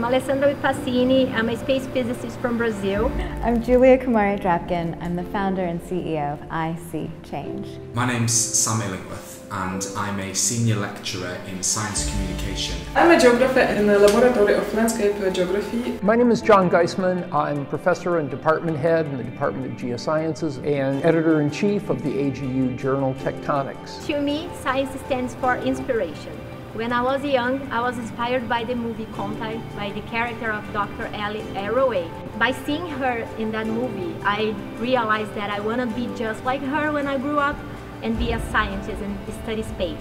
I'm Alessandra Ipcc. I'm a space physicist from Brazil. I'm Julia Kumari-Drapkin. I'm the founder and CEO of I See Change. My name's Sam Illingworth and I'm a senior lecturer in science communication. I'm a geographer in the Laboratory of Landscape Geography. My name is John Geisman. I'm professor and department head in the Department of Geosciences and editor-in-chief of the AGU journal Tectonics. To me, science stands for inspiration. When I was young, I was inspired by the movie Contact by the character of Dr. Ellie Arroway. By seeing her in that movie, I realized that I want to be just like her when I grew up and be a scientist and study space.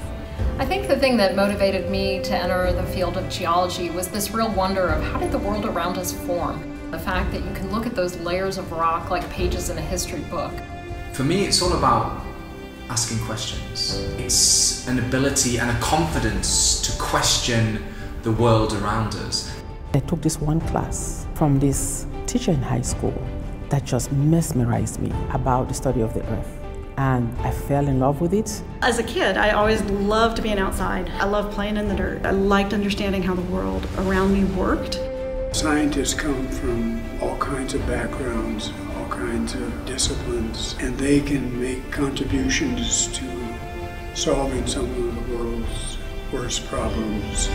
I think the thing that motivated me to enter the field of geology was this real wonder of how did the world around us form? The fact that you can look at those layers of rock like pages in a history book. For me, it's all about asking questions. It's an ability and a confidence to question the world around us. I took this one class from this teacher in high school that just mesmerized me about the study of the earth. And I fell in love with it. As a kid, I always loved being outside. I loved playing in the dirt. I liked understanding how the world around me worked. Scientists come from all kinds of backgrounds, all kinds of disciplines, and they can make contributions to solving some of the world's worst problems.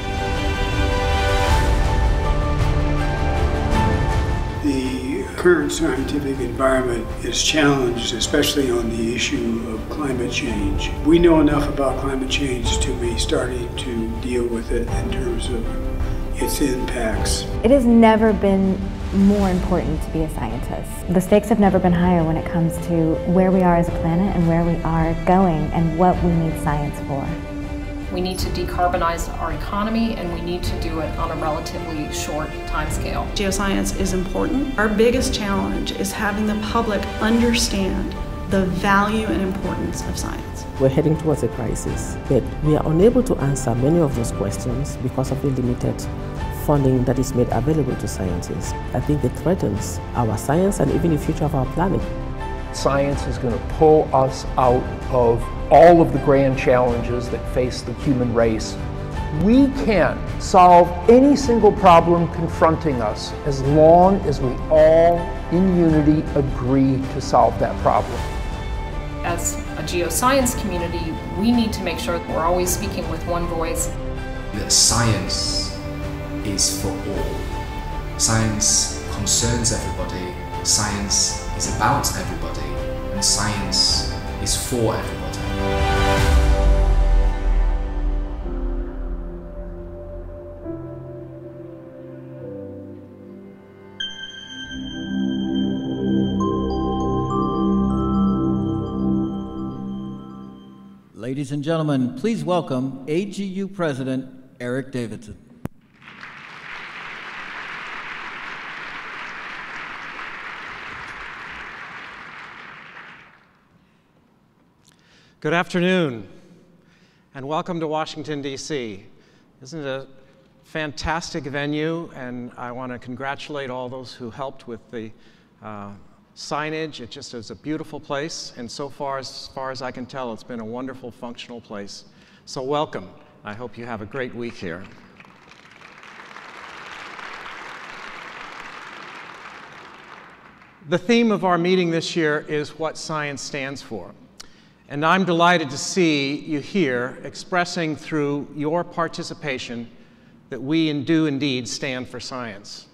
The current scientific environment is challenged, especially on the issue of climate change. We know enough about climate change to be starting to deal with it in terms of its impacts. It has never been more important to be a scientist. The stakes have never been higher when it comes to where we are as a planet and where we are going and what we need science for. We need to decarbonize our economy and we need to do it on a relatively short time scale. Geoscience is important. Our biggest challenge is having the public understand the value and importance of science. We're heading towards a crisis, but we are unable to answer many of those questions because of the limited funding that is made available to scientists. I think it threatens our science and even the future of our planet. Science is going to pull us out of all of the grand challenges that face the human race. We can't solve any single problem confronting us as long as we all, in unity, agree to solve that problem. As a geoscience community, we need to make sure that we're always speaking with one voice. That science is for all. Science concerns everybody, science is about everybody, and science is for everybody. Ladies and gentlemen, please welcome AGU President Eric Davidson. Good afternoon, and welcome to Washington, D.C. Isn't it a fantastic venue? And I want to congratulate all those who helped with the signage. It just is a beautiful place, and so far as I can tell, it's been a wonderful, functional place. So welcome. I hope you have a great week here. The theme of our meeting this year is what science stands for. And I'm delighted to see you here expressing through your participation that we do indeed stand for science.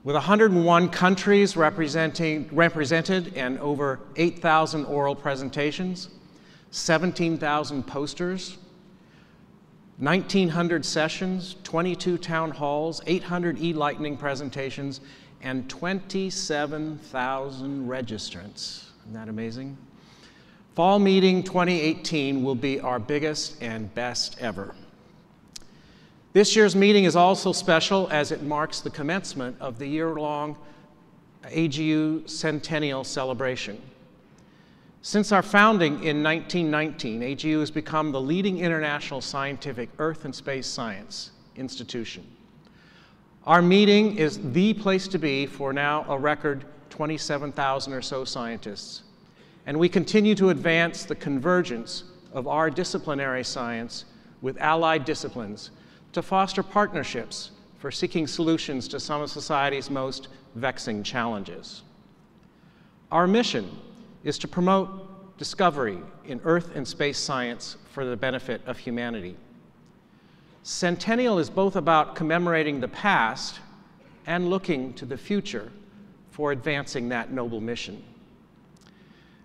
With 101 countries represented and over 8,000 oral presentations, 17,000 posters, 1,900 sessions, 22 town halls, 800 e-lightning presentations, and 27,000 registrants. Isn't that amazing? Fall meeting 2018 will be our biggest and best ever. This year's meeting is also special as it marks the commencement of the year-long AGU Centennial celebration. Since our founding in 1919, AGU has become the leading international scientific earth and space science institution. Our meeting is the place to be for now a record 27,000 or so scientists. And we continue to advance the convergence of our disciplinary science with allied disciplines to foster partnerships for seeking solutions to some of society's most vexing challenges. Our mission is to promote discovery in earth and space science for the benefit of humanity. Centennial is both about commemorating the past and looking to the future for advancing that noble mission.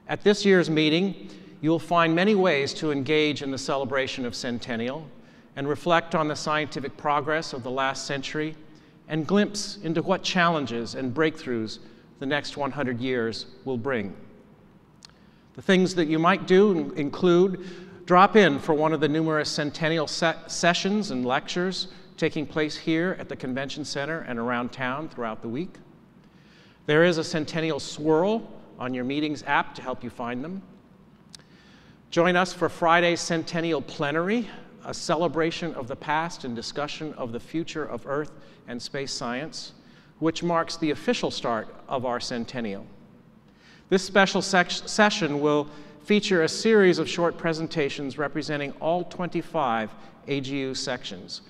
At this year's meeting, you'll find many ways to engage in the celebration of Centennial and reflect on the scientific progress of the last century and glimpse into what challenges and breakthroughs the next 100 years will bring. The things that you might do include drop in for one of the numerous Centennial sessions and lectures taking place here at the Convention Center and around town throughout the week. There is a Centennial swirl on your meetings app to help you find them. Join us for Friday's Centennial Plenary, a celebration of the past and discussion of the future of Earth and space science, which marks the official start of our Centennial. This special session will feature a series of short presentations representing all 25 AGU sections,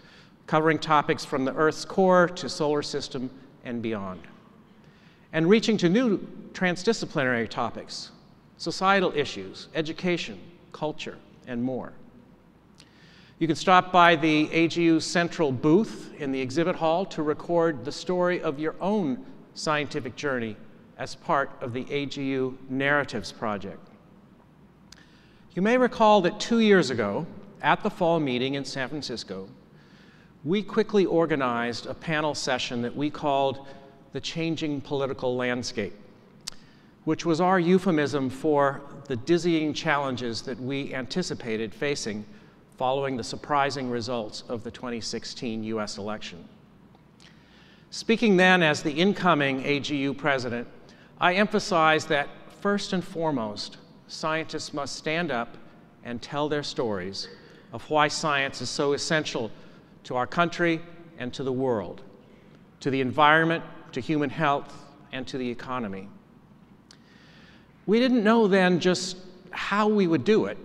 covering topics from the Earth's core to solar system and beyond, and reaching to new transdisciplinary topics, societal issues, education, culture, and more. You can stop by the AGU Central booth in the exhibit hall to record the story of your own scientific journey as part of the AGU Narratives Project. You may recall that 2 years ago, at the fall meeting in San Francisco, we quickly organized a panel session that we called The Changing Political Landscape, which was our euphemism for the dizzying challenges that we anticipated facing following the surprising results of the 2016 US election. Speaking then as the incoming AGU president, I emphasized that first and foremost, scientists must stand up and tell their stories of why science is so essential to our country and to the world, to the environment, to human health, and to the economy. We didn't know then just how we would do it,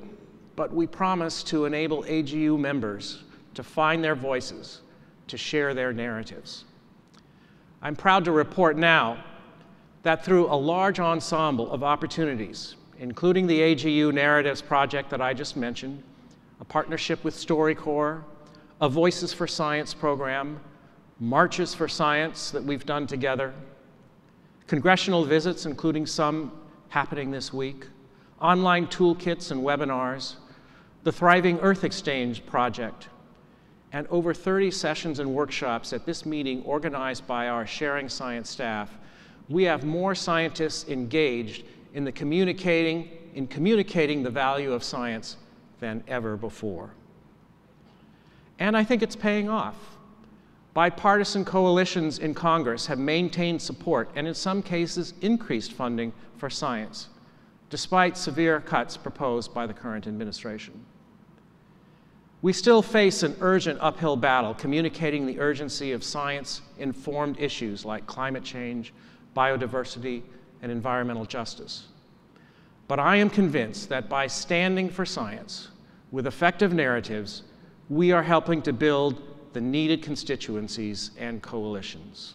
but we promised to enable AGU members to find their voices, to share their narratives. I'm proud to report now that through a large ensemble of opportunities, including the AGU Narratives Project that I just mentioned, a partnership with StoryCorps, a Voices for Science program, marches for science that we've done together, congressional visits, including some happening this week, online toolkits and webinars, the Thriving Earth Exchange project, and over 30 sessions and workshops at this meeting organized by our Sharing Science staff, we have more scientists engaged in communicating the value of science than ever before. And I think it's paying off. Bipartisan coalitions in Congress have maintained support and in some cases increased funding for science, despite severe cuts proposed by the current administration. We still face an urgent uphill battle communicating the urgency of science-informed issues like climate change, biodiversity, and environmental justice. But I am convinced that by standing for science with effective narratives, we are helping to build the needed constituencies and coalitions.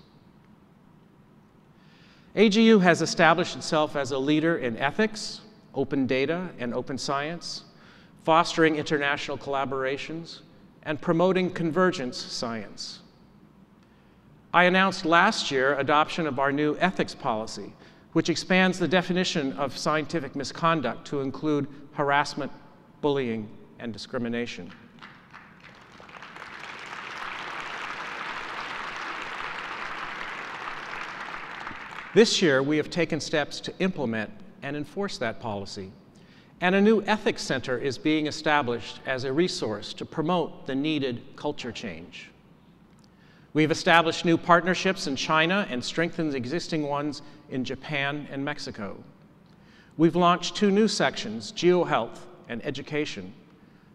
AGU has established itself as a leader in ethics, open data, and open science, fostering international collaborations, and promoting convergence science. I announced last year adoption of our new ethics policy, which expands the definition of scientific misconduct to include harassment, bullying, and discrimination. This year, we have taken steps to implement and enforce that policy, and a new ethics center is being established as a resource to promote the needed culture change. We've established new partnerships in China and strengthened existing ones in Japan and Mexico. We've launched 2 new sections, GeoHealth and Education,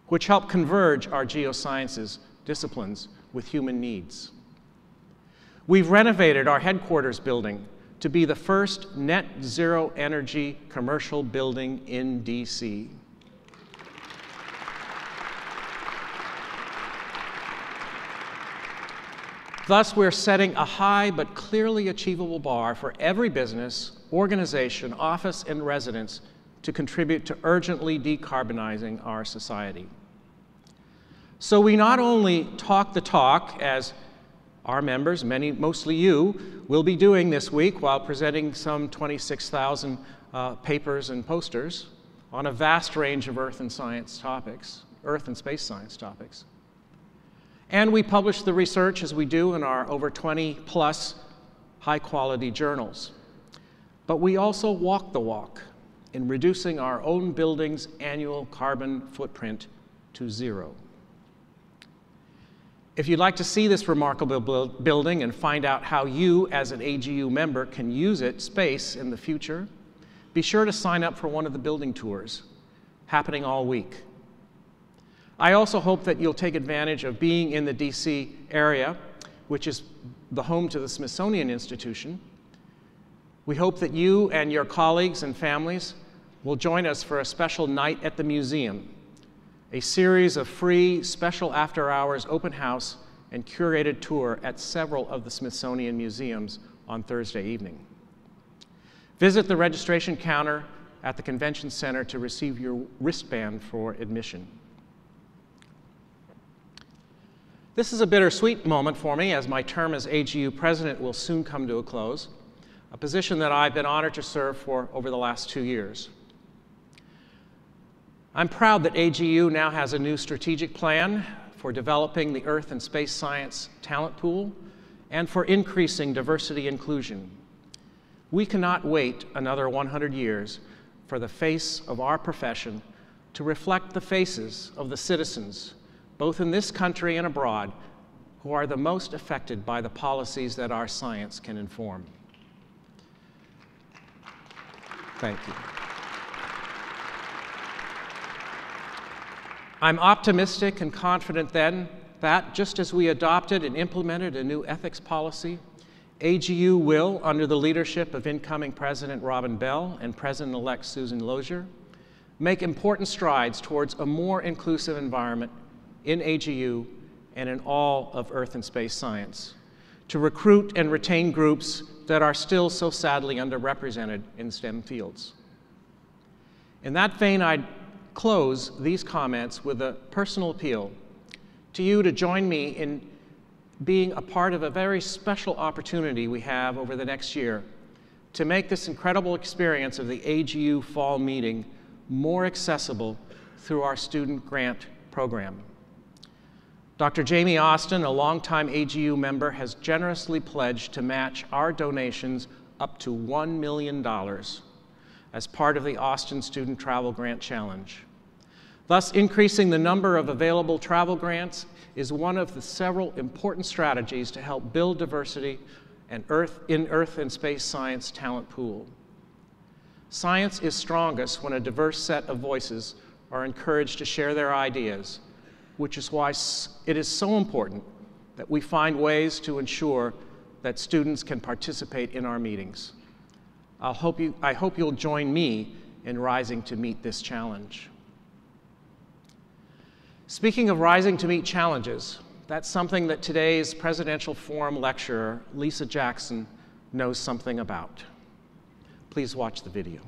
which help converge our geosciences disciplines with human needs. We've renovated our headquarters building to be the first net zero energy commercial building in DC. Thus, we're setting a high but clearly achievable bar for every business, organization, office, and residence to contribute to urgently decarbonizing our society. So we not only talk the talk, as our members, mostly you, will be doing this week while presenting some 26,000 papers and posters on a vast range of earth and space science topics. And we publish the research as we do in our over 20+ high-quality journals. But we also walk the walk in reducing our own building's annual carbon footprint to 0. If you'd like to see this remarkable building and find out how you, as an AGU member, can use its space in the future, be sure to sign up for one of the building tours happening all week. I also hope that you'll take advantage of being in the DC area, which is the home to the Smithsonian Institution. We hope that you and your colleagues and families will join us for a special night at the museum, a series of free special after-hours open house and curated tour at several of the Smithsonian museums on Thursday evening. Visit the registration counter at the Convention Center to receive your wristband for admission. This is a bittersweet moment for me, as my term as AGU president will soon come to a close, a position that I've been honored to serve for over the last 2 years. I'm proud that AGU now has a new strategic plan for developing the earth and space science talent pool and for increasing diversity inclusion. We cannot wait another 100 years for the face of our profession to reflect the faces of the citizens, both in this country and abroad, who are the most affected by the policies that our science can inform. Thank you. I'm optimistic and confident then that, just as we adopted and implemented a new ethics policy, AGU will, under the leadership of incoming President Robin Bell and President-elect Susan Lozier, make important strides towards a more inclusive environment in AGU and in all of earth and space science, to recruit and retain groups that are still so sadly underrepresented in STEM fields. In that vein, I'd close these comments with a personal appeal to you to join me in being a part of a very special opportunity we have over the next year to make this incredible experience of the AGU Fall Meeting more accessible through our student grant program. Dr. Jamie Austin, a longtime AGU member, has generously pledged to match our donations up to $1 million as part of the Austin Student Travel Grant Challenge. Thus, increasing the number of available travel grants is one of the several important strategies to help build diversity in earth and space science talent pool. Science is strongest when a diverse set of voices are encouraged to share their ideas, which is why it is so important that we find ways to ensure that students can participate in our meetings. I hope you'll join me in rising to meet this challenge. Speaking of rising to meet challenges, that's something that today's Presidential Forum lecturer, Lisa Jackson, knows something about. Please watch the video.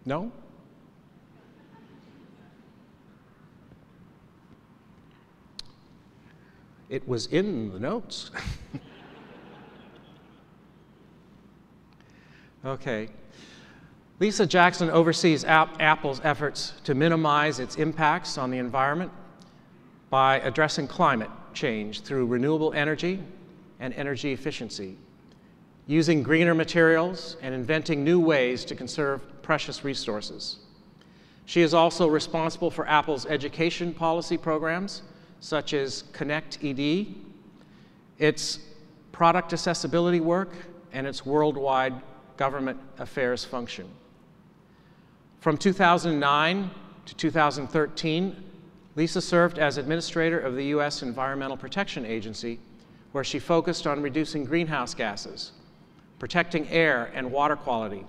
No? It was in the notes. Okay. Lisa Jackson oversees Apple's efforts to minimize its impacts on the environment by addressing climate change through renewable energy and energy efficiency, using greener materials and inventing new ways to conserve precious resources. She is also responsible for Apple's education policy programs, such as Connect ED, its product accessibility work, and its worldwide government affairs function. From 2009 to 2013, Lisa served as administrator of the U.S. Environmental Protection Agency, where she focused on reducing greenhouse gases, protecting air and water quality,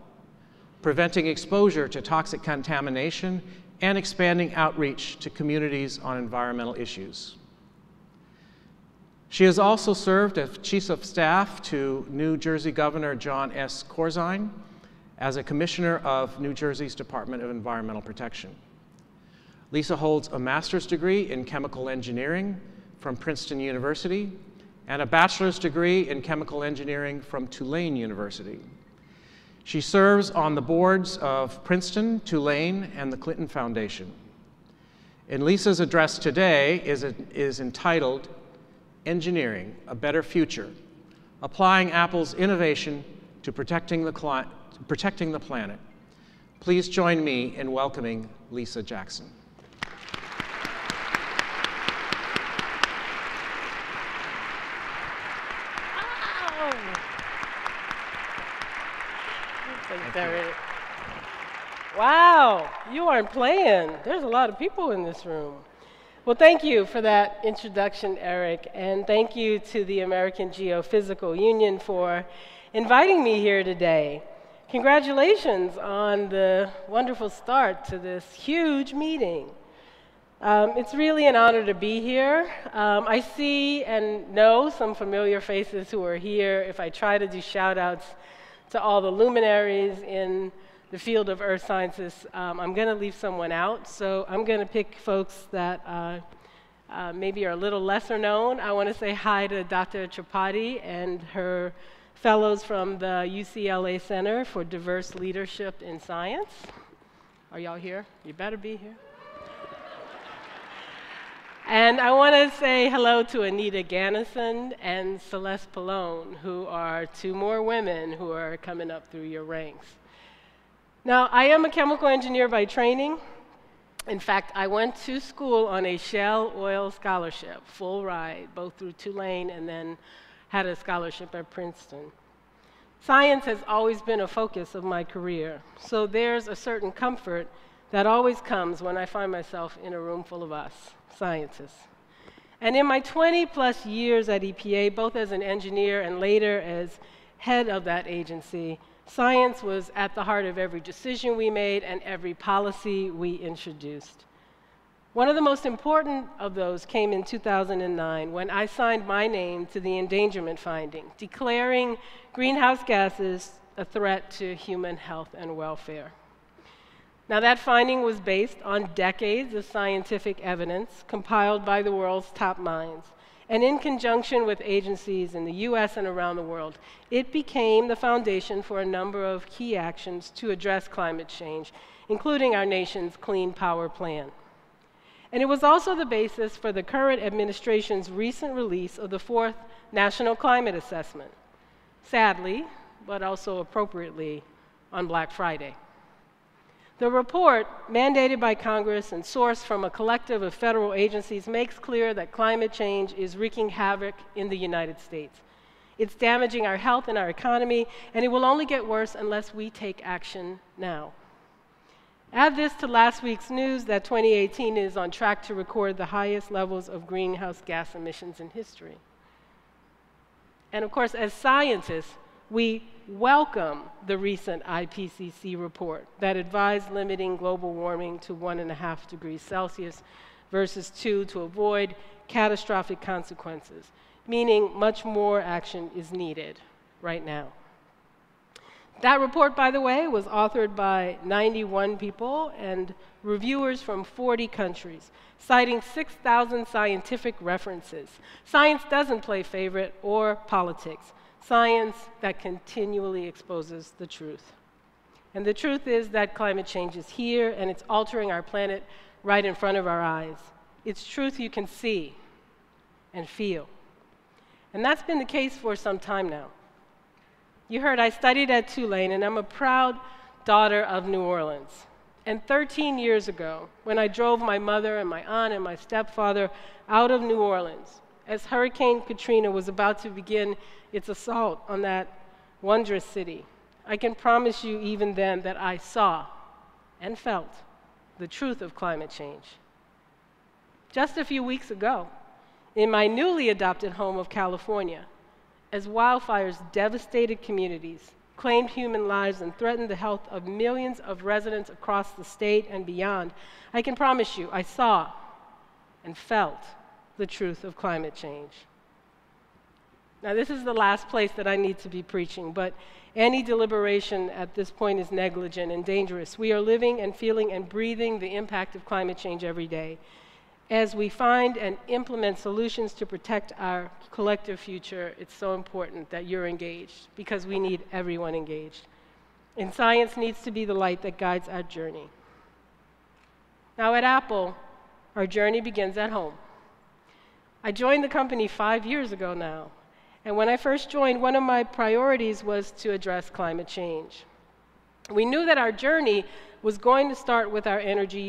preventing exposure to toxic contamination, and expanding outreach to communities on environmental issues. She has also served as Chief of Staff to New Jersey Governor John S. Corzine as a Commissioner of New Jersey's Department of Environmental Protection. Lisa holds a master's degree in chemical engineering from Princeton University and a bachelor's degree in chemical engineering from Tulane University. She serves on the boards of Princeton, Tulane, and the Clinton Foundation. And Lisa's address today is entitled Engineering a Better Future, Applying Apple's Innovation to Protecting the Planet. Please join me in welcoming Lisa Jackson. Wow, you aren't playing. There's a lot of people in this room. Well, thank you for that introduction, Eric, and thank you to the American Geophysical Union for inviting me here today. Congratulations on the wonderful start to this huge meeting. It's really an honor to be here. I see and know some familiar faces who are here. If I try to do shout-outs to all the luminaries in the field of earth sciences, I'm going to leave someone out. So I'm going to pick folks that maybe are a little lesser known. I want to say hi to Dr. Tripathi and her fellows from the UCLA Center for Diverse Leadership in Science. Are y'all here? You better be here. And I want to say hello to Anita Gannison and Celeste Pallone, who are two more women who are coming up through your ranks. Now, I am a chemical engineer by training. In fact, I went to school on a Shell Oil scholarship, full ride, both through Tulane and then had a scholarship at Princeton. Science has always been a focus of my career, so there's a certain comfort that always comes when I find myself in a room full of us, scientists. And in my 20-plus years at EPA, both as an engineer and later as head of that agency, science was at the heart of every decision we made and every policy we introduced. One of the most important of those came in 2009 when I signed my name to the endangerment finding, declaring greenhouse gases a threat to human health and welfare. Now, that finding was based on decades of scientific evidence compiled by the world's top minds. And in conjunction with agencies in the US and around the world, it became the foundation for a number of key actions to address climate change, including our nation's Clean Power Plan. And it was also the basis for the current administration's recent release of the 4th National Climate Assessment, sadly, but also appropriately, on Black Friday. The report, mandated by Congress and sourced from a collective of federal agencies, makes clear that climate change is wreaking havoc in the United States. It's damaging our health and our economy, and it will only get worse unless we take action now. Add this to last week's news that 2018 is on track to record the highest levels of greenhouse gas emissions in history. And of course, as scientists, we welcome the recent Ipcc report that advised limiting global warming to 1.5 degrees Celsius versus 2 to avoid catastrophic consequences, meaning much more action is needed right now. That report, by the way, was authored by 91 people and reviewers from 40 countries, citing 6,000 scientific references. Science doesn't play favorite or politics. Science that continually exposes the truth. And the truth is that climate change is here and it's altering our planet right in front of our eyes. It's truth you can see and feel. And that's been the case for some time now. You heard I studied at Tulane, and I'm a proud daughter of New Orleans. And 13 years ago, when I drove my mother and my aunt and my stepfather out of New Orleans, as Hurricane Katrina was about to begin its assault on that wondrous city, I can promise you even then that I saw and felt the truth of climate change. Just a few weeks ago, in my newly adopted home of California, as wildfires devastated communities, claimed human lives and threatened the health of millions of residents across the state and beyond, I can promise you I saw and felt the truth of climate change. Now, this is the last place that I need to be preaching, but any deliberation at this point is negligent and dangerous. We are living and feeling and breathing the impact of climate change every day. As we find and implement solutions to protect our collective future, it's so important that you're engaged, because we need everyone engaged. And science needs to be the light that guides our journey. Now, at Apple, our journey begins at home. I joined the company 5 years ago now. And when I first joined, one of my priorities was to address climate change. We knew that our journey was going to start with our energy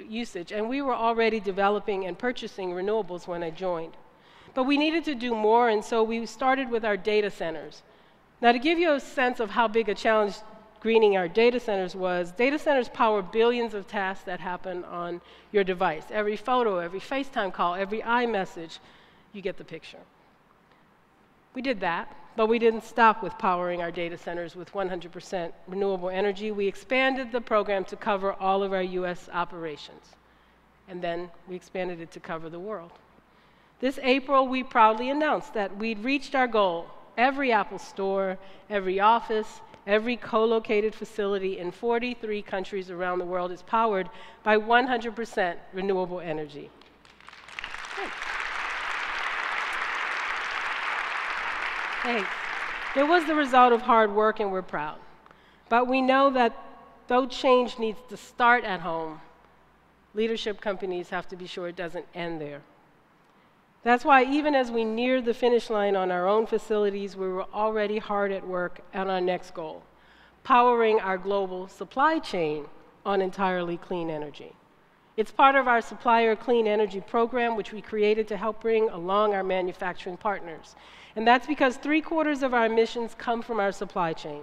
usage, and we were already developing and purchasing renewables when I joined. But we needed to do more, and so we started with our data centers. Now, to give you a sense of how big a challenge greening our data centers was, data centers power billions of tasks that happen on your device. Every photo, every FaceTime call, every iMessage, you get the picture. We did that, but we didn't stop with powering our data centers with 100% renewable energy. We expanded the program to cover all of our US operations. And then we expanded it to cover the world. This April, we proudly announced that we'd reached our goal. Every Apple store, every office, every co-located facility in 43 countries around the world is powered by 100% renewable energy. Thanks. It was the result of hard work, and we're proud. But we know that though change needs to start at home, leadership companies have to be sure it doesn't end there. That's why even as we near the finish line on our own facilities, we were already hard at work on our next goal, powering our global supply chain on entirely clean energy. It's part of our Supplier Clean Energy program, which we created to help bring along our manufacturing partners. And that's because 3/4 of our emissions come from our supply chain.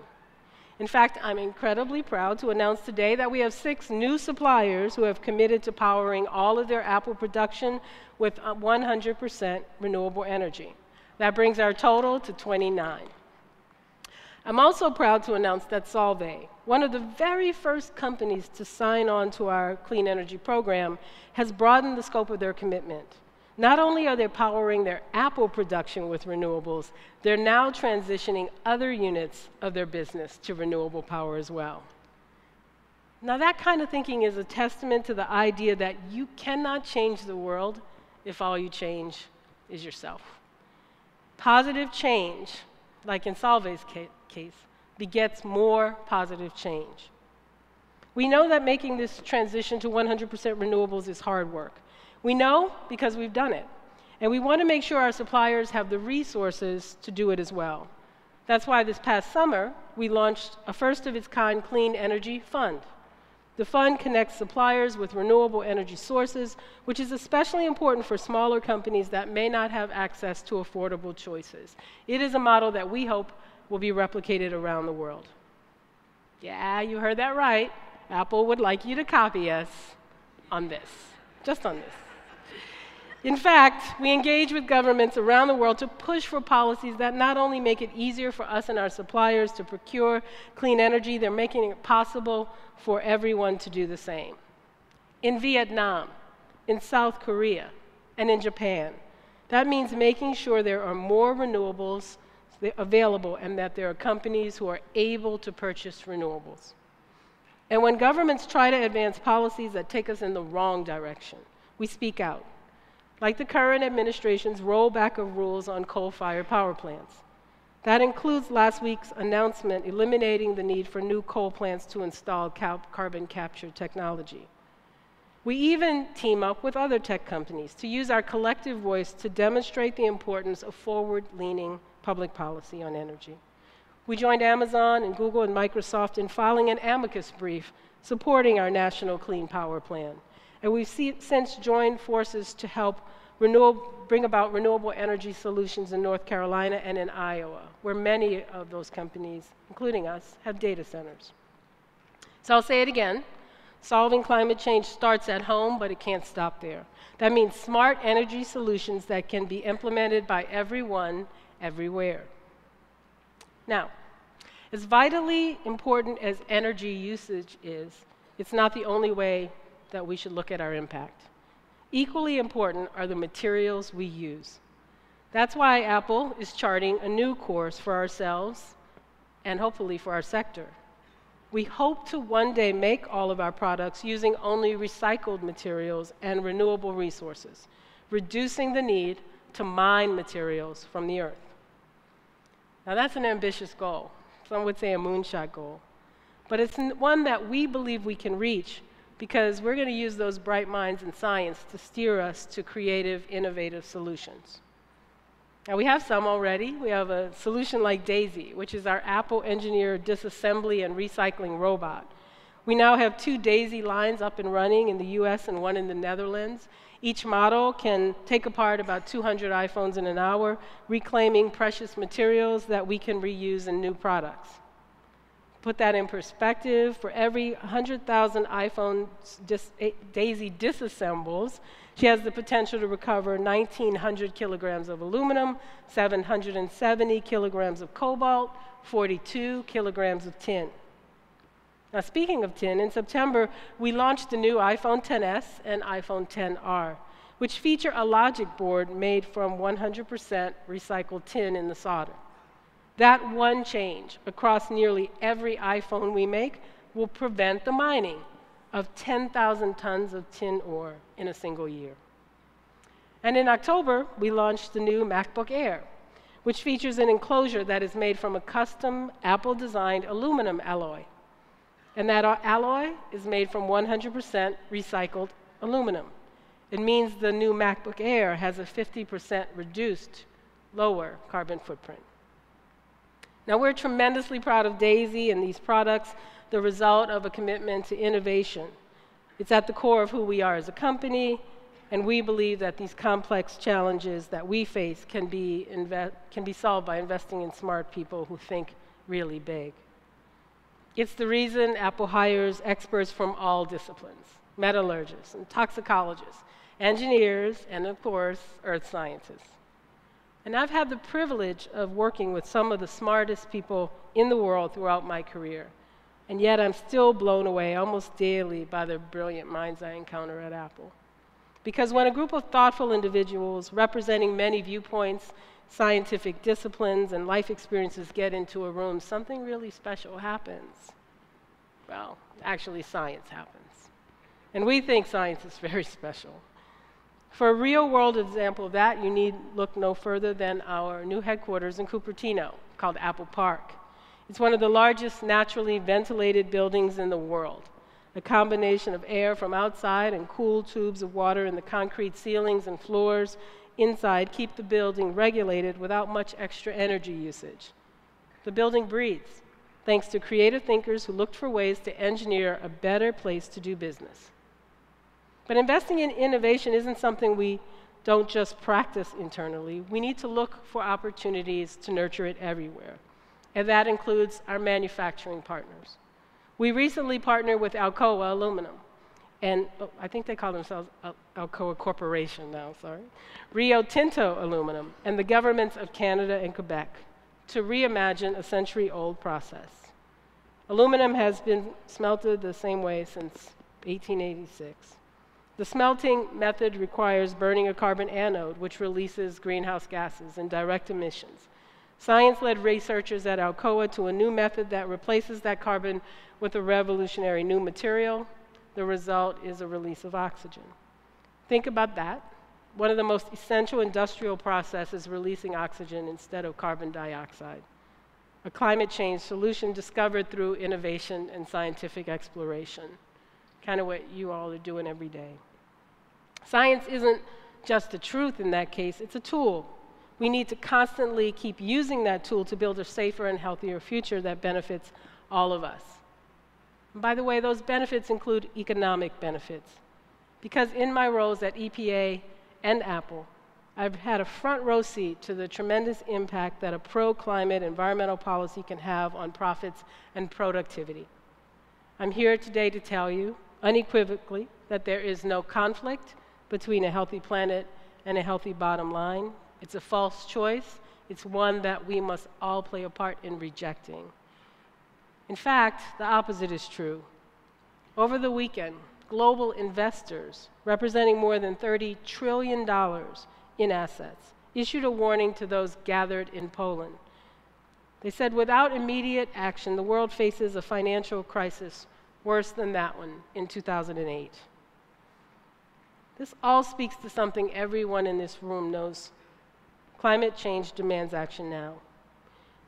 In fact, I'm incredibly proud to announce today that we have 6 new suppliers who have committed to powering all of their Apple production with 100% renewable energy. That brings our total to 29. I'm also proud to announce that Solvay, one of the very first companies to sign on to our clean energy program, has broadened the scope of their commitment. Not only are they powering their Apple production with renewables, they're now transitioning other units of their business to renewable power as well. Now, that kind of thinking is a testament to the idea that you cannot change the world if all you change is yourself. Positive change, like in Solvay's case, begets more positive change. We know that making this transition to 100% renewables is hard work. We know because we've done it, and we want to make sure our suppliers have the resources to do it as well. That's why this past summer, we launched a first-of-its-kind clean energy fund. The fund connects suppliers with renewable energy sources, which is especially important for smaller companies that may not have access to affordable choices. It is a model that we hope will be replicated around the world. Yeah, you heard that right. Apple would like you to copy us on this, just on this. In fact, we engage with governments around the world to push for policies that not only make it easier for us and our suppliers to procure clean energy, they're making it possible for everyone to do the same. In Vietnam, in South Korea, and in Japan, that means making sure there are more renewables available and that there are companies who are able to purchase renewables. And when governments try to advance policies that take us in the wrong direction, we speak out, like the current administration's rollback of rules on coal-fired power plants. That includes last week's announcement eliminating the need for new coal plants to install carbon capture technology. We even team up with other tech companies to use our collective voice to demonstrate the importance of forward-leaning public policy on energy. We joined Amazon and Google and Microsoft in filing an amicus brief supporting our national clean power plan. And we've since joined forces to help bring about renewable energy solutions in North Carolina and in Iowa, where many of those companies, including us, have data centers. So I'll say it again. Solving climate change starts at home, but it can't stop there. That means smart energy solutions that can be implemented by everyone, everywhere. Now, As vitally important as energy usage is, it's not the only way that we should look at our impact. Equally important are the materials we use. That's why Apple is charting a new course for ourselves and hopefully for our sector. We hope to one day make all of our products using only recycled materials and renewable resources, reducing the need to mine materials from the earth. Now that's an ambitious goal. Some would say a moonshot goal. But it's one that we believe we can reach because we're going to use those bright minds in science to steer us to creative, innovative solutions. Now we have some already. We have a solution like Daisy, which is our Apple-engineered disassembly and recycling robot. We now have 2 Daisy lines up and running in the US and 1 in the Netherlands. Each model can take apart about 200 iPhones in an hour, reclaiming precious materials that we can reuse in new products. Put that in perspective, for every 100,000 iPhone Daisy disassembles, she has the potential to recover 1,900 kilograms of aluminum, 770 kilograms of cobalt, 42 kilograms of tin. Now, speaking of tin, in September, we launched the new iPhone XS and iPhone XR, which feature a logic board made from 100% recycled tin in the solder. That one change across nearly every iPhone we make will prevent the mining of 10,000 tons of tin ore in a single year. And in October, we launched the new MacBook Air, which features an enclosure that is made from a custom Apple-designed aluminum alloy. And that alloy is made from 100% recycled aluminum. It means the new MacBook Air has a 50% reduced, lower carbon footprint. Now, we're tremendously proud of Daisy and these products, the result of a commitment to innovation. It's at the core of who we are as a company, and we believe that these complex challenges that we face can be solved by investing in smart people who think really big. It's the reason Apple hires experts from all disciplines, metallurgists and toxicologists, engineers, and of course, earth scientists. And I've had the privilege of working with some of the smartest people in the world throughout my career. And yet I'm still blown away almost daily by the brilliant minds I encounter at Apple. Because when a group of thoughtful individuals representing many viewpoints, scientific disciplines, and life experiences get into a room, something really special happens. Well, actually, science happens. And we think science is very special. For a real-world example of that, you need look no further than our new headquarters in Cupertino, called Apple Park. It's one of the largest naturally ventilated buildings in the world. A combination of air from outside and cool tubes of water in the concrete ceilings and floors inside keep the building regulated without much extra energy usage. The building breathes, thanks to creative thinkers who looked for ways to engineer a better place to do business. But investing in innovation isn't something we don't just practice internally. We need to look for opportunities to nurture it everywhere. And that includes our manufacturing partners. We recently partnered with Alcoa Aluminum, and I think they call themselves Alcoa Corporation now, sorry, Rio Tinto Aluminum, and the governments of Canada and Quebec to reimagine a century-old process. Aluminum has been smelted the same way since 1886. The smelting method requires burning a carbon anode, which releases greenhouse gases and direct emissions. Science led researchers at Alcoa to a new method that replaces that carbon with a revolutionary new material. The result is a release of oxygen. Think about that. One of the most essential industrial processes releasing oxygen instead of carbon dioxide. A climate change solution discovered through innovation and scientific exploration. Kind of what you all are doing every day. Science isn't just a truth in that case, it's a tool. We need to constantly keep using that tool to build a safer and healthier future that benefits all of us. And by the way, those benefits include economic benefits. Because in my roles at EPA and Apple, I've had a front row seat to the tremendous impact that a pro-climate environmental policy can have on profits and productivity. I'm here today to tell you, unequivocally, that there is no conflict between a healthy planet and a healthy bottom line. It's a false choice. It's one that we must all play a part in rejecting. In fact, the opposite is true. Over the weekend, global investors representing more than $30 trillion in assets issued a warning to those gathered in Poland. They said, without immediate action, the world faces a financial crisis worse than that one in 2008. This all speaks to something everyone in this room knows. Climate change demands action now.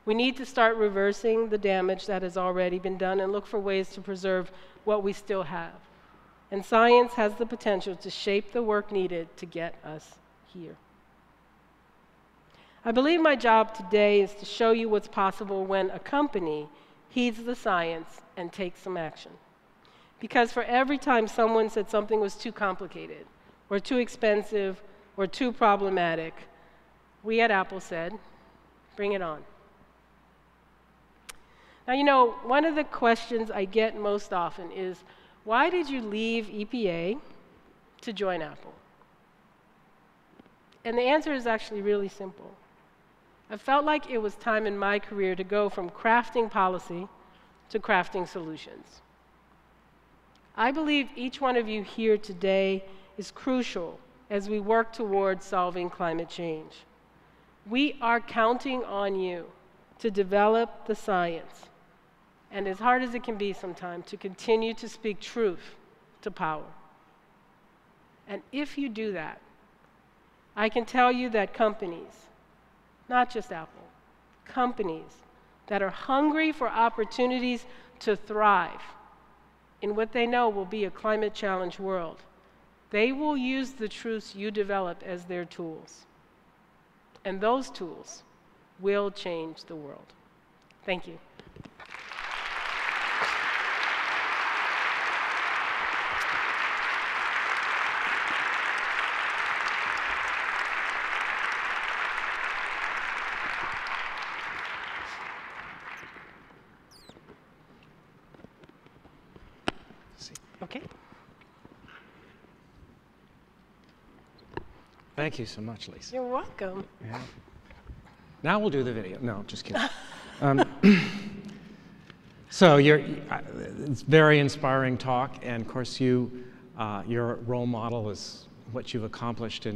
We need to start reversing the damage that has already been done and look for ways to preserve what we still have. And science has the potential to shape the work needed to get us here. I believe my job today is to show you what's possible when a company heeds the science and takes some action. Because for every time someone said something was too complicated, or too expensive, or too problematic, we at Apple said, bring it on. Now, you know, one of the questions I get most often is, why did you leave EPA to join Apple? And the answer is actually really simple. I felt like it was time in my career to go from crafting policy to crafting solutions. I believe each one of you here today is crucial as we work towards solving climate change. We are counting on you to develop the science, and as hard as it can be sometimes, to continue to speak truth to power. And if you do that, I can tell you that companies, not just Apple, companies that are hungry for opportunities to thrive in what they know will be a climate challenge world, they will use the truths you develop as their tools. And those tools will change the world. Thank you. Okay. Thank you so much, Lisa. You're welcome. Yeah. Now we'll do the video. No, just kidding. So it's very inspiring talk, and of course your role model is what you've accomplished at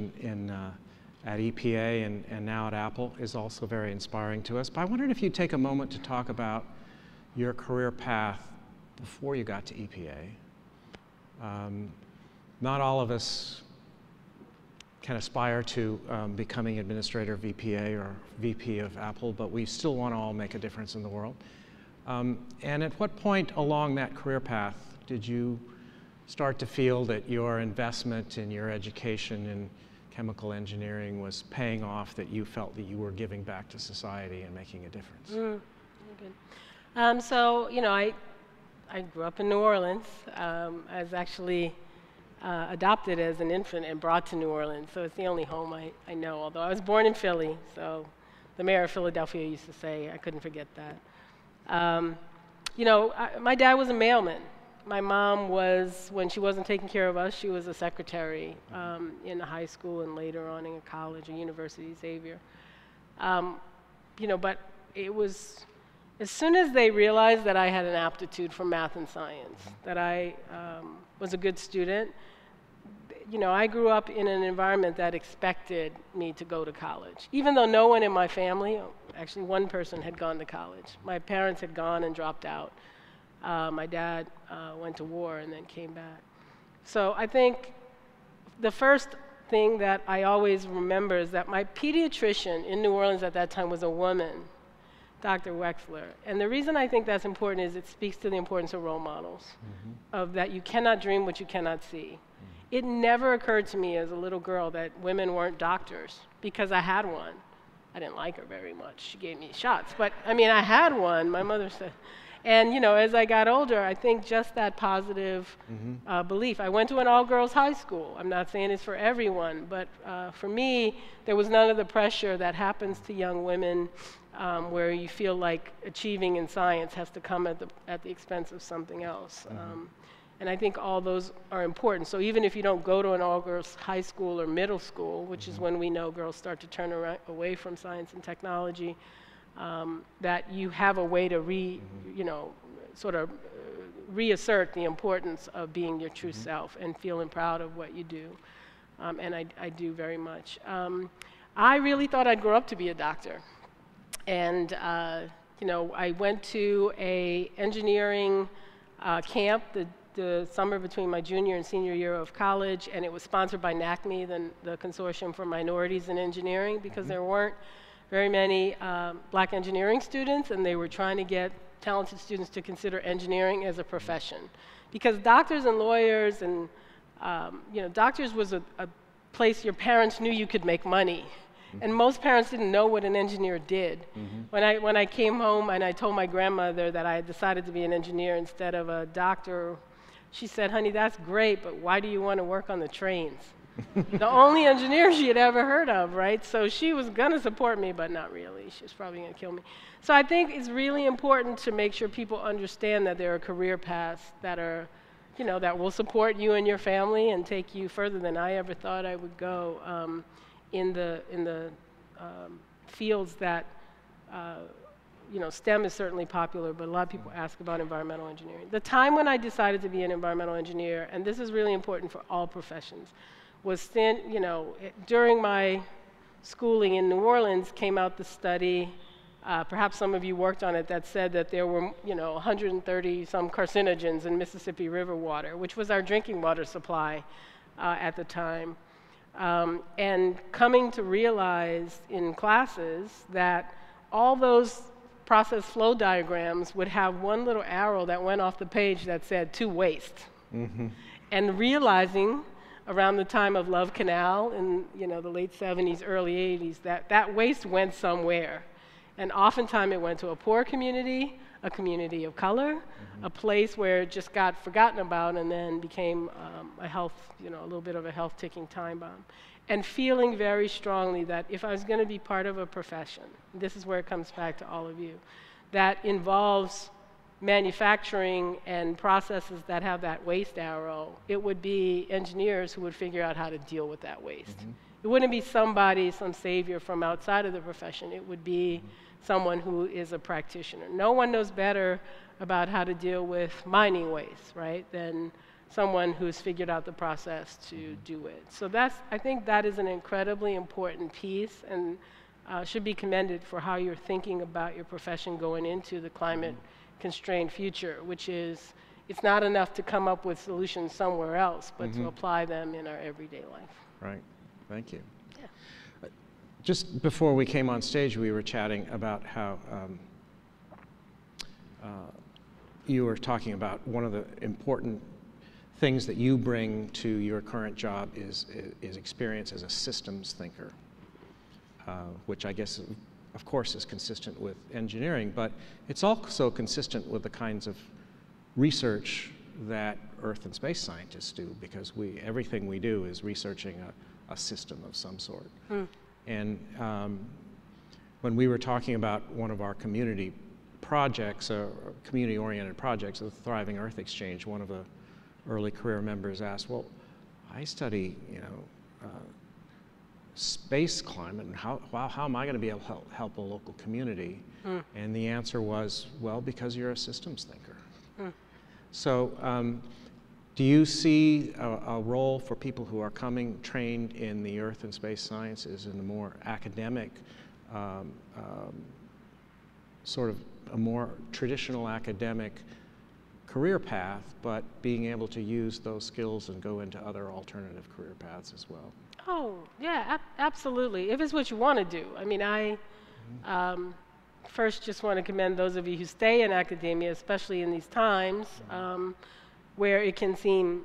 EPA and now at Apple is also very inspiring to us. But I wondered if you'd take a moment to talk about your career path before you got to EPA. Not all of us can aspire to becoming administrator of EPA or VP of Apple, but we still want to all make a difference in the world. And at what point along that career path did you start to feel that your investment in your education in chemical engineering was paying off, that you felt that you were giving back to society and making a difference? Good. So, you know, I grew up in New Orleans. I was actually adopted as an infant and brought to New Orleans, so it's the only home I know, although I was born in Philly, so the mayor of Philadelphia used to say I couldn't forget that. You know, my dad was a mailman. My mom was, when she wasn't taking care of us, she was a secretary in a high school and later on in a college, a university, Xavier. You know, but it was, as soon as they realized that I had an aptitude for math and science, that I was a good student, you know, I grew up in an environment that expected me to go to college. Even though no one in my family, actually one person had gone to college. My parents had gone and dropped out. My dad went to war and then came back. So I think the first thing that I always remember is that my pediatrician in New Orleans at that time was a woman, Dr. Wexler. And the reason I think that's important is it speaks to the importance of role models, of that you cannot dream what you cannot see. It never occurred to me as a little girl that women weren't doctors, because I had one. I didn't like her very much. She gave me shots. But, I mean, I had one, my mother said. And, you know, as I got older, I think just that positive belief. I went to an all-girls high school. I'm not saying it's for everyone, but for me, there was none of the pressure that happens to young women where you feel like achieving in science has to come at the expense of something else. And I think all those are important. So even if you don't go to an all-girls high school or middle school, which is when we know girls start to turn away from science and technology, that you have a way to sort of reassert the importance of being your true self and feeling proud of what you do. And I do very much. I really thought I'd grow up to be a doctor. And you know, I went to a engineering camp the summer between my junior and senior year of college, and it was sponsored by NACME, the Consortium for Minorities in Engineering, because there weren't very many black engineering students, and they were trying to get talented students to consider engineering as a profession. Because doctors and lawyers and, you know, doctors was a place your parents knew you could make money. And most parents didn't know what an engineer did. When I came home and I told my grandmother that I had decided to be an engineer instead of a doctor, she said, "Honey, that's great, but why do you want to work on the trains?" The only engineer she had ever heard of, right? So she was going to support me, but not really. She was probably going to kill me. So I think it's really important to make sure people understand that there are career paths that are, you know, that will support you and your family and take you further than I ever thought I would go in the fields that, you know, STEM is certainly popular, but a lot of people ask about environmental engineering. The time when I decided to be an environmental engineer, and this is really important for all professions, was you know, during my schooling in New Orleans came out the study, perhaps some of you worked on it, that said that there were, you know, 130 some carcinogens in Mississippi River water, which was our drinking water supply at the time. And coming to realize in classes that all those process flow diagrams would have one little arrow that went off the page that said "to waste." And realizing around the time of Love Canal in, you know, the late 70s, early 80s, that waste went somewhere. And oftentimes it went to a poor community, a community of color, a place where it just got forgotten about and then became a health, you know, a little bit of a health ticking time bomb. And feeling very strongly that if I was going to be part of a profession, this is where it comes back to all of you, that involves manufacturing and processes that have that waste arrow, it would be engineers who would figure out how to deal with that waste. It wouldn't be somebody, some savior from outside of the profession. It would be someone who is a practitioner. No one knows better about how to deal with mining waste, right, than someone who's figured out the process to do it. So I think that is an incredibly important piece and should be commended for how you're thinking about your profession going into the climate-constrained future, which is, it's not enough to come up with solutions somewhere else, but to apply them in our everyday life. Right. Thank you. Yeah. Just before we came on stage, we were chatting about how you were talking about one of the important things that you bring to your current job is experience as a systems thinker, which I guess, of course, is consistent with engineering, but it's also consistent with the kinds of research that Earth and space scientists do, because everything we do is researching a system of some sort. And when we were talking about one of our community projects, community-oriented projects, the Thriving Earth Exchange, one of the early career members asked, "Well, I study, you know, space climate, and how am I going to be able to help a local community?" And the answer was, well, because you're a systems thinker. So do you see a role for people who are trained in the earth and space sciences in the more academic, sort of a more traditional academic career path, but being able to use those skills and go into other alternative career paths as well? Oh, yeah, absolutely. If it's what you want to do. I mean, I first just want to commend those of you who stay in academia, especially in these times where it can seem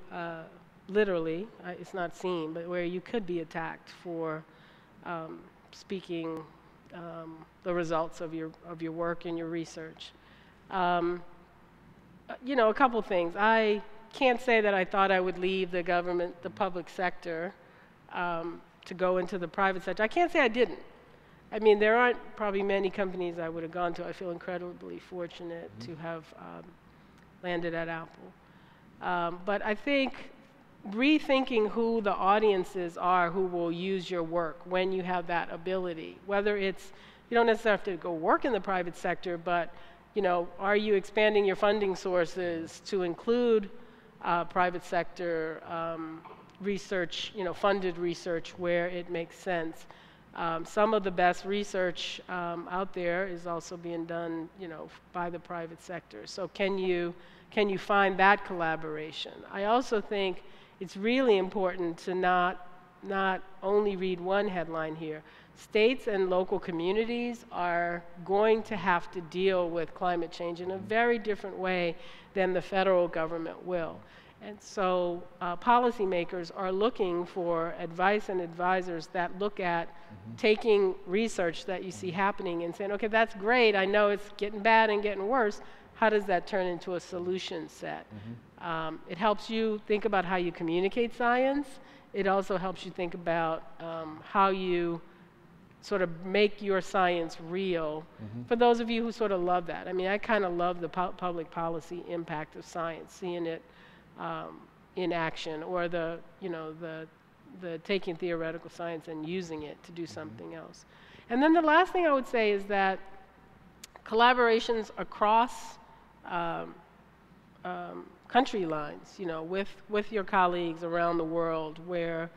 literally, it's not seen, but where you could be attacked for speaking the results of your work and your research. You know, a couple things. I can't say that I thought I would leave the government, the public sector, to go into the private sector. I can't say I didn't. I mean, there aren't probably many companies I would have gone to. I feel incredibly fortunate to have landed at Apple. But I think rethinking who the audiences are who will use your work when you have that ability, whether it's, you don't necessarily have to go work in the private sector, but you know, are you expanding your funding sources to include private sector research, you know, funded research where it makes sense? Some of the best research out there is also being done, you know, by the private sector. So can you find that collaboration? I also think it's really important to not only read one headline here. States and local communities are going to have to deal with climate change in a very different way than the federal government will. And so policymakers are looking for advice and advisors that look at taking research that you see happening and saying, okay, that's great, I know it's getting bad and getting worse. How does that turn into a solution set? It helps you think about how you communicate science. It also helps you think about how you sort of make your science real. For those of you who sort of love that. I mean, I kind of love the public policy impact of science, seeing it in action, or the taking theoretical science and using it to do something else. And then the last thing I would say is that collaborations across country lines, you know, with your colleagues around the world, where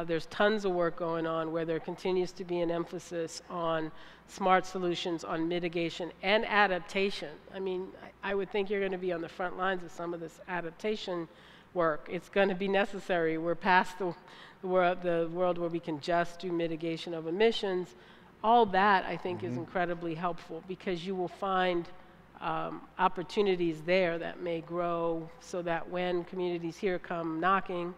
there's tons of work going on, where there continues to be an emphasis on smart solutions, on mitigation and adaptation. I mean, I would think you're going to be on the front lines of some of this adaptation work. It's going to be necessary. We're past the world where we can just do mitigation of emissions. All that, I think, is incredibly helpful, because you will find opportunities there that may grow, so that when communities here come knocking,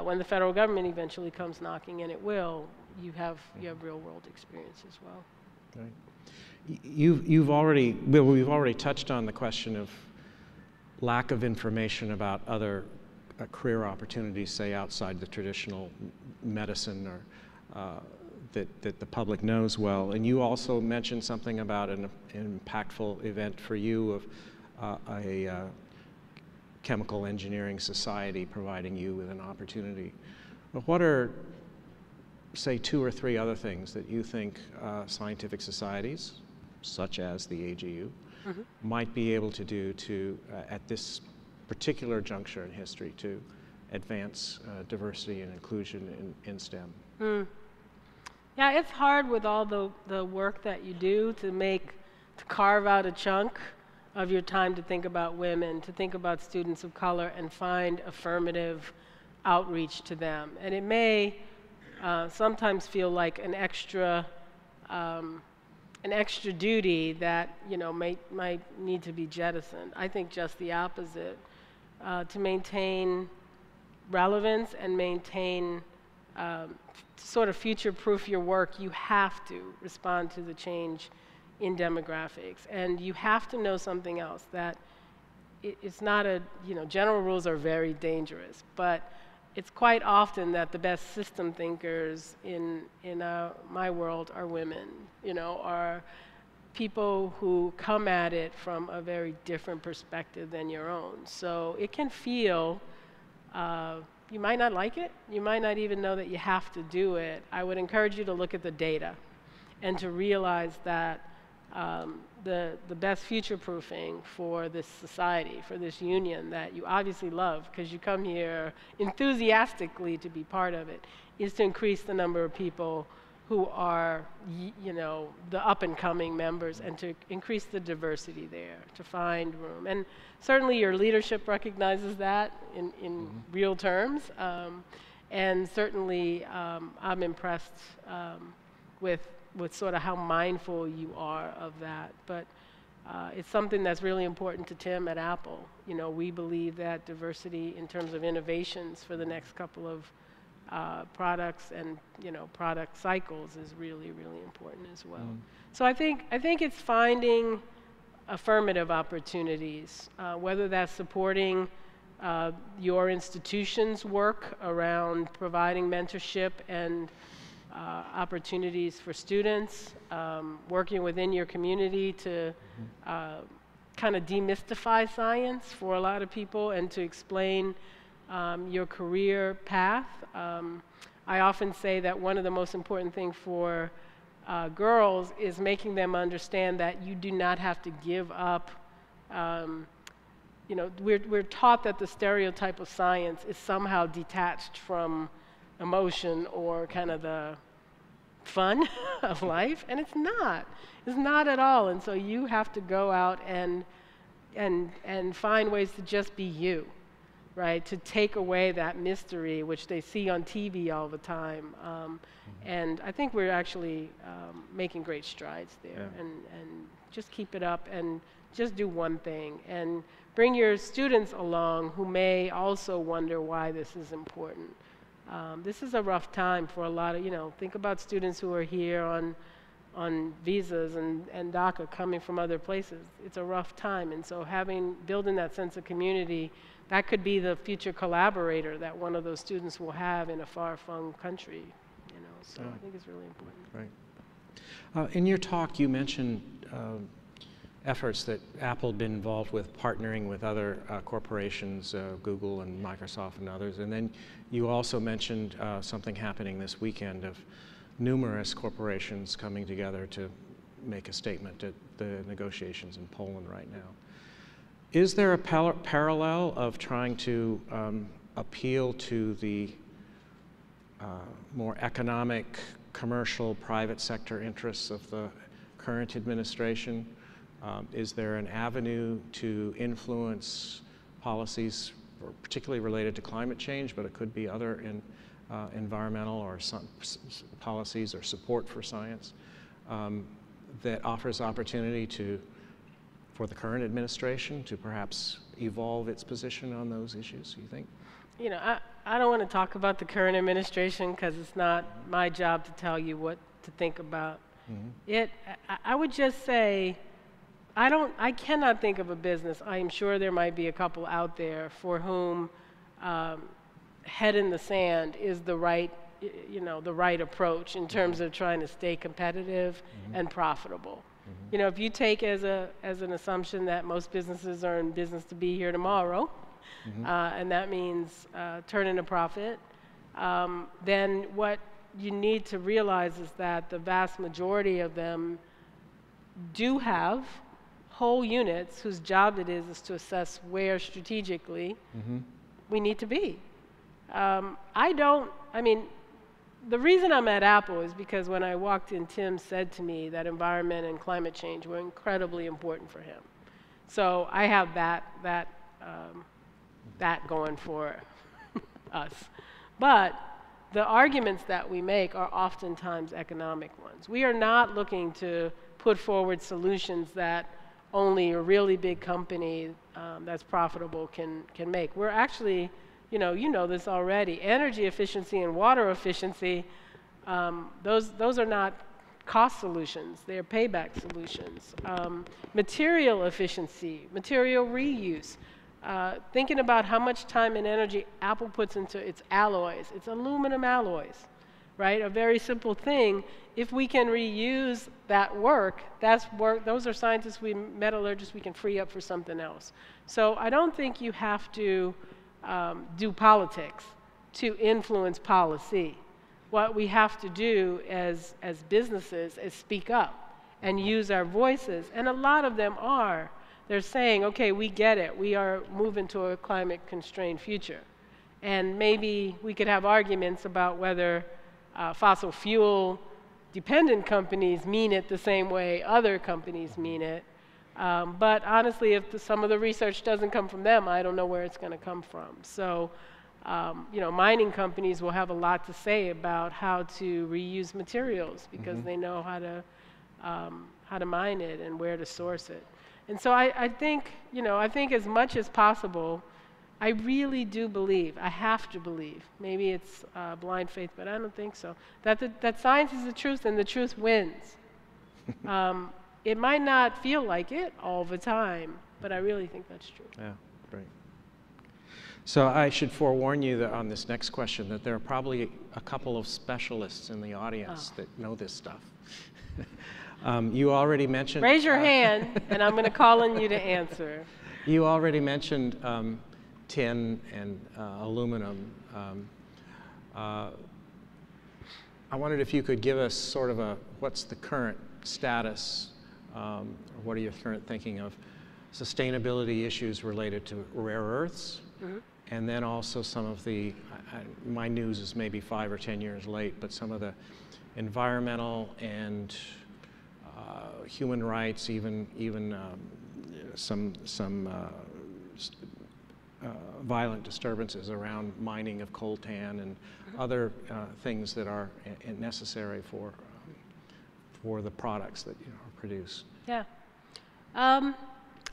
when the federal government eventually comes knocking, and it will, you have real world experience as well. Right. We've already touched on the question of lack of information about other career opportunities, say outside the traditional medicine, or that the public knows well. And you also mentioned something about an impactful event for you of a chemical engineering society providing you with an opportunity. But what are, say, 2 or 3 other things that you think scientific societies, such as the AGU, might be able to do to, at this particular juncture in history, to advance diversity and inclusion in STEM? Yeah, it's hard with all the work that you do to carve out a chunk of your time to think about women, to think about students of color, and find affirmative outreach to them. And it may sometimes feel like an extra duty that, you know, might need to be jettisoned. I think just the opposite. To maintain relevance and maintain sort of future-proof your work, you have to respond to the change in demographics. And you have to know something else, that it's not general rules are very dangerous, but it's quite often that the best system thinkers in my world are women, you know, are people who come at it from a very different perspective than your own. So it can feel, you might not like it, you might not even know that you have to do it. I would encourage you to look at the data and to realize that the best future-proofing for this society, for this union that you obviously love because you come here enthusiastically to be part of it, is to increase the number of people who are, you know, the up-and-coming members, and to increase the diversity there, to find room. And certainly your leadership recognizes that in real terms. And certainly I'm impressed with sort of how mindful you are of that. But it's something that's really important to Tim at Apple. You know, we believe that diversity in terms of innovations for the next couple of products and, you know, product cycles is really, really important as well. So I think it's finding affirmative opportunities, whether that's supporting your institution's work around providing mentorship and opportunities for students, working within your community to kind of demystify science for a lot of people and to explain your career path. I often say that one of the most important things for girls is making them understand that you do not have to give up. You know, we're taught that the stereotype of science is somehow detached from emotion or kind of the fun of life, and it's not. It's not at all. And so you have to go out and find ways to just be you, right? To take away that mystery which they see on TV all the time. And I think we're actually making great strides there. Yeah. And just keep it up and just do one thing. And bring your students along who may also wonder why this is important. This is a rough time for a lot of, you know, think about students who are here on visas and DACA coming from other places. It's a rough time. And so building that sense of community, that could be the future collaborator that one of those students will have in a far-flung country, you know. So I think it's really important. Right. In your talk, you mentioned efforts that Apple had been involved with, partnering with other corporations, Google and Microsoft and others. And then you also mentioned something happening this weekend of numerous corporations coming together to make a statement at the negotiations in Poland right now. Is there a parallel of trying to appeal to the more economic, commercial, private sector interests of the current administration? Is there an avenue to influence policies, particularly related to climate change, but it could be other environmental or policies or support for science that offers opportunity for the current administration to perhaps evolve its position on those issues, you think? You know, I don't want to talk about the current administration because it's not my job to tell you what to think about it. I would just say, I cannot think of a business. I am sure there might be a couple out there for whom head in the sand is the right, you know, the right approach in terms of trying to stay competitive and profitable. You know, if you take as an assumption that most businesses are in business to be here tomorrow, and that means turning a profit, then what you need to realize is that the vast majority of them do have whole units whose job it is to assess where strategically we need to be. I mean, the reason I'm at Apple is because when I walked in, Tim said to me that environment and climate change were incredibly important for him. So I have that going for us. But the arguments that we make are oftentimes economic ones. We are not looking to put forward solutions that only a really big company that's profitable can make. We're actually, you know this already. Energy efficiency and water efficiency, those are not cost solutions. They're payback solutions. Material efficiency, material reuse. Thinking about how much time and energy Apple puts into its alloys. It's aluminum alloys, right? A very simple thing. If we can reuse that work, those are scientists, metallurgists we can free up for something else. So I don't think you have to do politics to influence policy. What we have to do as businesses is speak up and use our voices. And a lot of them are. They're saying, okay, we get it. We are moving to a climate-constrained future. And maybe we could have arguments about whether fossil fuel-dependent companies mean it the same way other companies mean it. But honestly, if some of the research doesn't come from them, I don't know where it's going to come from. So, you know, mining companies will have a lot to say about how to reuse materials because they know how to mine it and where to source it. And so I think, you know, I think as much as possible, I really do believe, I have to believe, maybe it's blind faith, but I don't think so, that science is the truth and the truth wins. It might not feel like it all the time, but I really think that's true. Yeah, great. So I should forewarn you that on this next question that there are probably a couple of specialists in the audience that know this stuff. You already mentioned... Raise your hand, and I'm going to call on you to answer. You already mentioned tin and aluminum. I wondered if you could give us sort of a, what's the current status, or what are your current thinking of sustainability issues related to rare earths, and then also some of the, my news is maybe 5 or 10 years late, but some of the environmental and human rights, even some violent disturbances around mining of coltan and other things that are necessary for the products that are produced. Yeah.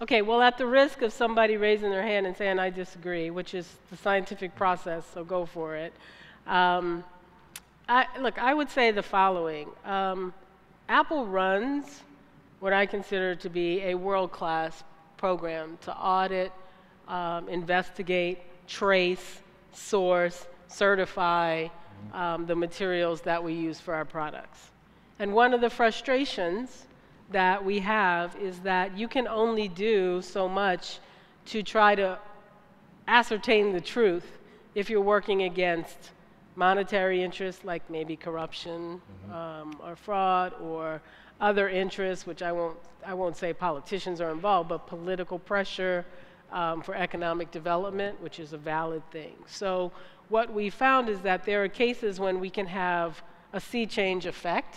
Okay, well, at the risk of somebody raising their hand and saying, I disagree, which is the scientific process, so go for it. Look, I would say the following. Apple runs what I consider to be a world-class program to audit, investigate, trace, source, certify the materials that we use for our products. And one of the frustrations that we have is that you can only do so much to try to ascertain the truth if you're working against monetary interests like maybe corruption or fraud or other interests, which I won't say politicians are involved, but political pressure for economic development, which is a valid thing. So what we found is that there are cases when we can have a sea change effect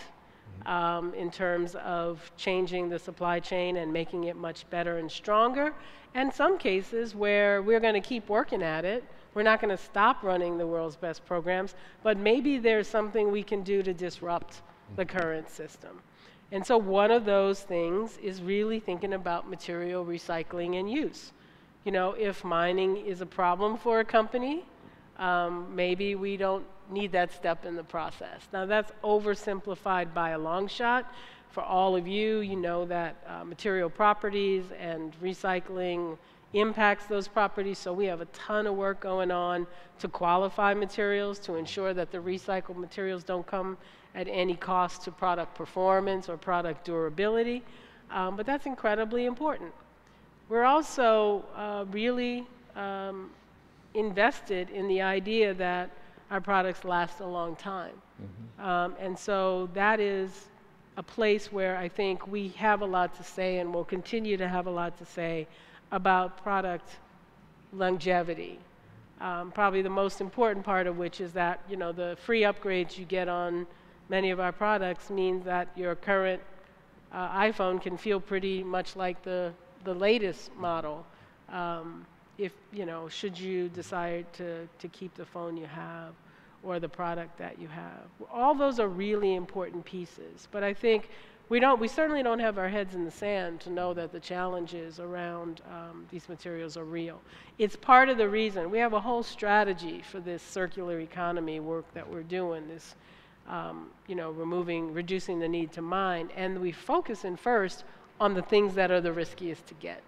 in terms of changing the supply chain and making it much better and stronger, and some cases where we're going to keep working at it. We're not going to stop running the world's best programs, but maybe there's something we can do to disrupt the current system. And so one of those things is really thinking about material recycling and use. You know, if mining is a problem for a company, maybe we don't need that step in the process. Now that's oversimplified by a long shot. For all of you, you know that material properties and recycling impacts those properties, so we have a ton of work going on to qualify materials, to ensure that the recycled materials don't come at any cost to product performance or product durability, but that's incredibly important. We're also really invested in the idea that our products last a long time. And so that is a place where I think we have a lot to say and will continue to have a lot to say about product longevity. Probably the most important part of which is that, you know, the free upgrades you get on many of our products means that your current iPhone can feel pretty much like the latest model. If, you know, should you decide to keep the phone you have or the product that you have. All those are really important pieces, but I think we certainly don't have our heads in the sand to know that the challenges around these materials are real. It's part of the reason. We have a whole strategy for this circular economy work that we're doing, this, you know, reducing the need to mine, and we focus in first on the things that are the riskiest to get.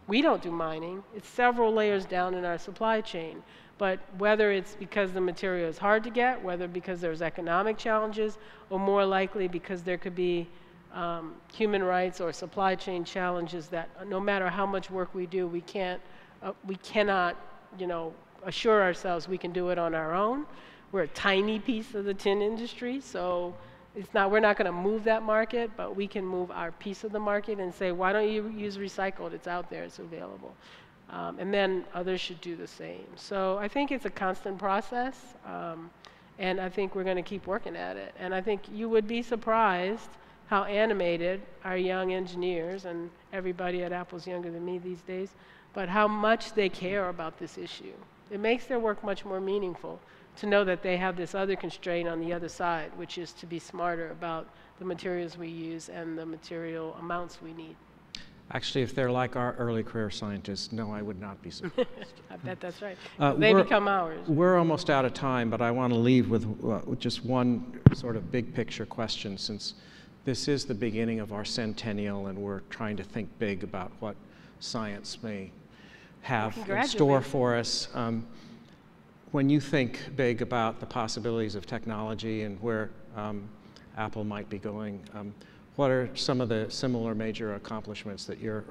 We don't do mining. It's several layers down in our supply chain. But whether it's because the material is hard to get, whether because there's economic challenges, or more likely because there could be human rights or supply chain challenges that no matter how much work we do, we cannot, you know, assure ourselves we can do it on our own. We're a tiny piece of the tin industry, so we're not going to move that market, but we can move our piece of the market and say, why don't you use recycled? It's out there, it's available. And then others should do the same. So I think it's a constant process, and I think we're going to keep working at it. And I think you would be surprised how animated our young engineers, and everybody at Apple's younger than me these days, but how much they care about this issue. It makes their work much more meaningful to know that they have this other constraint on the other side, which is to be smarter about the materials we use and the material amounts we need. Actually, if they're like our early career scientists, no, I would not be surprised. I bet that's right. They become ours. We're almost out of time, but I want to leave with just one sort of big picture question, since this is the beginning of our centennial and we're trying to think big about what science may have in store for us. When you think big about the possibilities of technology and where Apple might be going, what are some of the similar major accomplishments that you're,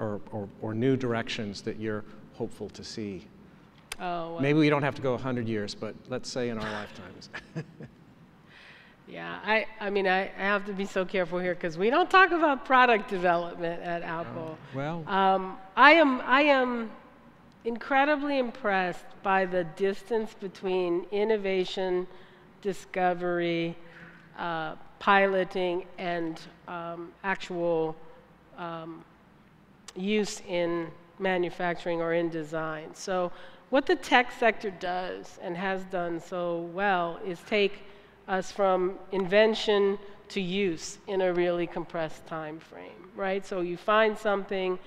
or new directions that you're hopeful to see? Oh, well. Maybe we don't have to go 100 years, but let's say in our lifetimes. Yeah, I mean, I have to be so careful here because we don't talk about product development at Apple. Well. I am incredibly impressed by the distance between innovation, discovery, piloting, and actual use in manufacturing or in design. So what the tech sector does and has done so well is take us from invention to use in a really compressed time frame, right? So you find something,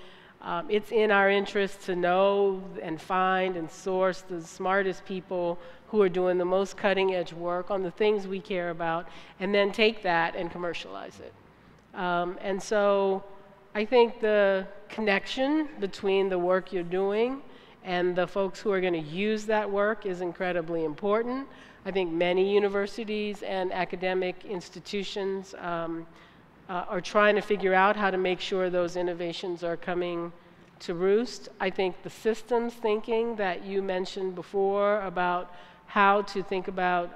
it's in our interest to know and find and source the smartest people who are doing the most cutting edge work on the things we care about, and then take that and commercialize it. And so I think the connection between the work you're doing and the folks who are going to use that work is incredibly important. I think many universities and academic institutions are trying to figure out how to make sure those innovations are coming to roost. I think the systems thinking that you mentioned before about how to think about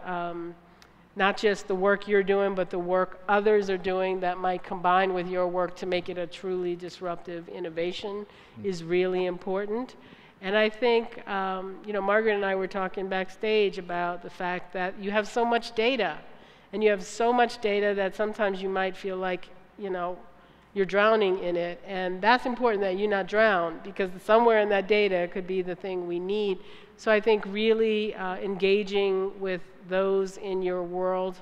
not just the work you're doing, but the work others are doing that might combine with your work to make it a truly disruptive innovation is really important. And I think, you know, Margaret and I were talking backstage about the fact that you have so much data, and you have so much data that sometimes you might feel like, you know, you're drowning in it. And that's important that you not drown, because somewhere in that data could be the thing we need. So I think really engaging with those in your world,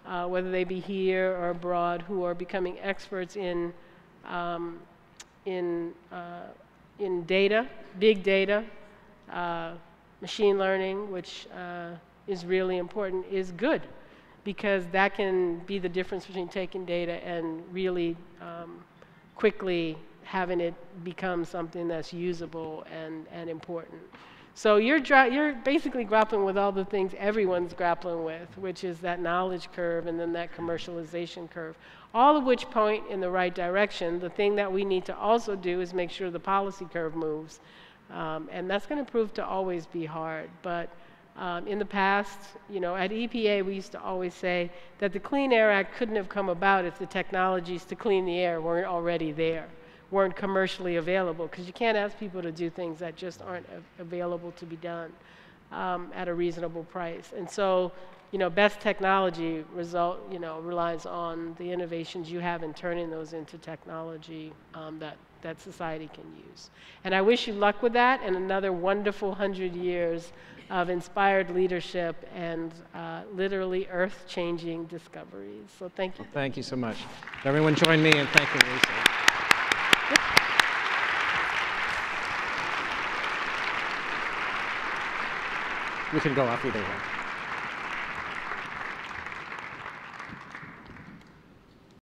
whether they be here or abroad, who are becoming experts in data, big data, machine learning, which is really important, is good, because that can be the difference between taking data and really quickly having it become something that's usable and important. So you're basically grappling with all the things everyone's grappling with, which is that knowledge curve and then that commercialization curve, all of which point in the right direction. The thing that we need to also do is make sure the policy curve moves. And that's going to prove to always be hard. But in the past, you know, at EPA, we used to always say that the Clean Air Act couldn't have come about if the technologies to clean the air weren't already there, weren't commercially available, because you can't ask people to do things that just aren't available to be done at a reasonable price. And so, you know, best technology relies on the innovations you have in turning those into technology that society can use. And I wish you luck with that and another wonderful 100 years of inspired leadership and literally earth-changing discoveries. So thank you. Well, thank you so much. Everyone join me in thanking Lisa. We can go off either way.